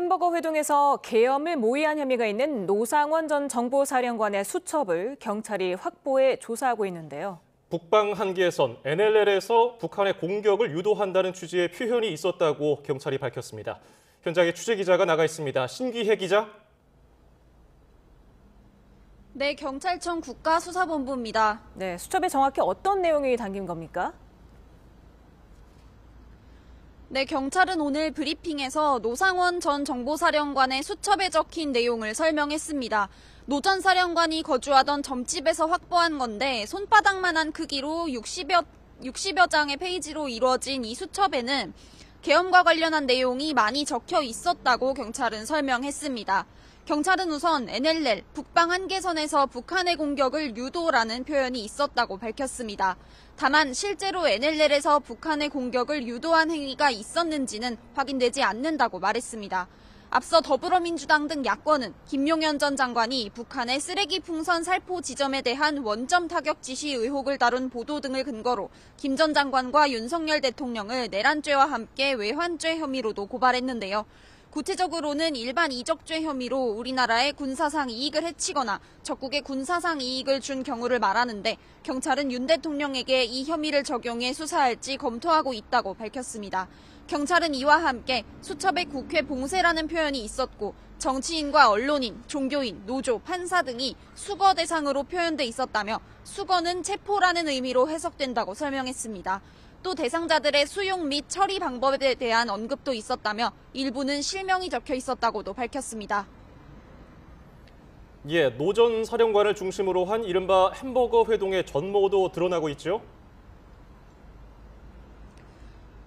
햄버거 회동에서 계엄을 모의한 혐의가 있는 노상원 전 정보사령관의 수첩을 경찰이 확보해 조사하고 있는데요. 북방 한계선 NLL에서 북한의 공격을 유도한다는 취지의 표현이 있었다고 경찰이 밝혔습니다. 현장에 취재기자가 나가 있습니다. 신기혜 기자. 네, 경찰청 국가수사본부입니다. 네, 수첩에 정확히 어떤 내용이 담긴 겁니까? 네, 경찰은 오늘 브리핑에서 노상원 전 정보사령관의 수첩에 적힌 내용을 설명했습니다. 노 전 사령관이 거주하던 점집에서 확보한 건데 손바닥만한 크기로 60여 장의 페이지로 이루어진 이 수첩에는 계엄과 관련한 내용이 많이 적혀 있었다고 경찰은 설명했습니다. 경찰은 우선 NLL, 북방 한계선에서 북한의 공격을 유도라는 표현이 있었다고 밝혔습니다. 다만 실제로 NLL에서 북한의 공격을 유도한 행위가 있었는지는 확인되지 않는다고 말했습니다. 앞서 더불어민주당 등 야권은 김용현 전 장관이 북한의 쓰레기 풍선 살포 지점에 대한 원점 타격 지시 의혹을 다룬 보도 등을 근거로 김 전 장관과 윤석열 대통령을 내란죄와 함께 외환죄 혐의로도 고발했는데요. 구체적으로는 일반 이적죄 혐의로 우리나라의 군사상 이익을 해치거나 적국의 군사상 이익을 준 경우를 말하는데 경찰은 윤 대통령에게 이 혐의를 적용해 수사할지 검토하고 있다고 밝혔습니다. 경찰은 이와 함께 수첩에 국회 봉쇄라는 표현이 있었고 정치인과 언론인, 종교인, 노조, 판사 등이 수거 대상으로 표현돼 있었다며 수거는 체포라는 의미로 해석된다고 설명했습니다. 또 대상자들의 수용 및 처리 방법에 대한 언급도 있었다며 일부는 실명이 적혀 있었다고도 밝혔습니다. 노 전 사령관을 중심으로 한 이른바 햄버거 회동의 전모도 드러나고 있죠?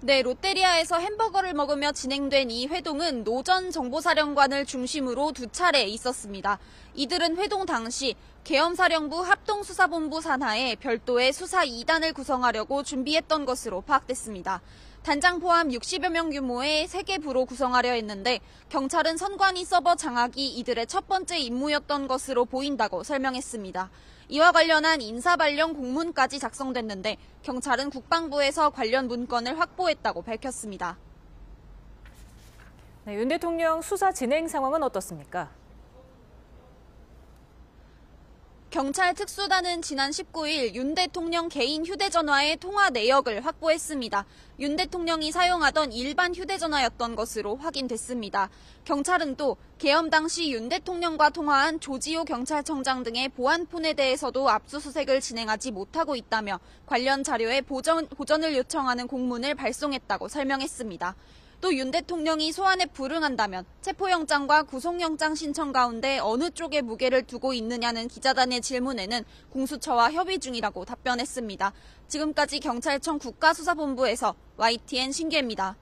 네, 롯데리아에서 햄버거를 먹으며 진행된 이 회동은 노 전 정보사령관을 중심으로 두 차례 있었습니다. 이들은 회동 당시 계엄사령부 합동수사본부 산하에 별도의 수사 2단을 구성하려고 준비했던 것으로 파악됐습니다. 단장 포함 60여 명 규모의 3개 부로 구성하려 했는데 경찰은 선관위 서버 장악이 이들의 첫 번째 임무였던 것으로 보인다고 설명했습니다. 이와 관련한 인사발령 공문까지 작성됐는데 경찰은 국방부에서 관련 문건을 확보했다고 밝혔습니다. 네, 윤 대통령 수사 진행 상황은 어떻습니까? 경찰 특수단은 지난 19일 윤 대통령 개인 휴대전화의 통화 내역을 확보했습니다. 윤 대통령이 사용하던 일반 휴대전화였던 것으로 확인됐습니다. 경찰은 또 계엄 당시 윤 대통령과 통화한 조지호 경찰청장 등의 보안폰에 대해서도 압수수색을 진행하지 못하고 있다며 관련 자료의 보전을 요청하는 공문을 발송했다고 설명했습니다. 또 윤 대통령이 소환에 불응한다면 체포영장과 구속영장 신청 가운데 어느 쪽에 무게를 두고 있느냐는 기자단의 질문에는 공수처와 협의 중이라고 답변했습니다. 지금까지 경찰청 국가수사본부에서 YTN 신기혜입니다.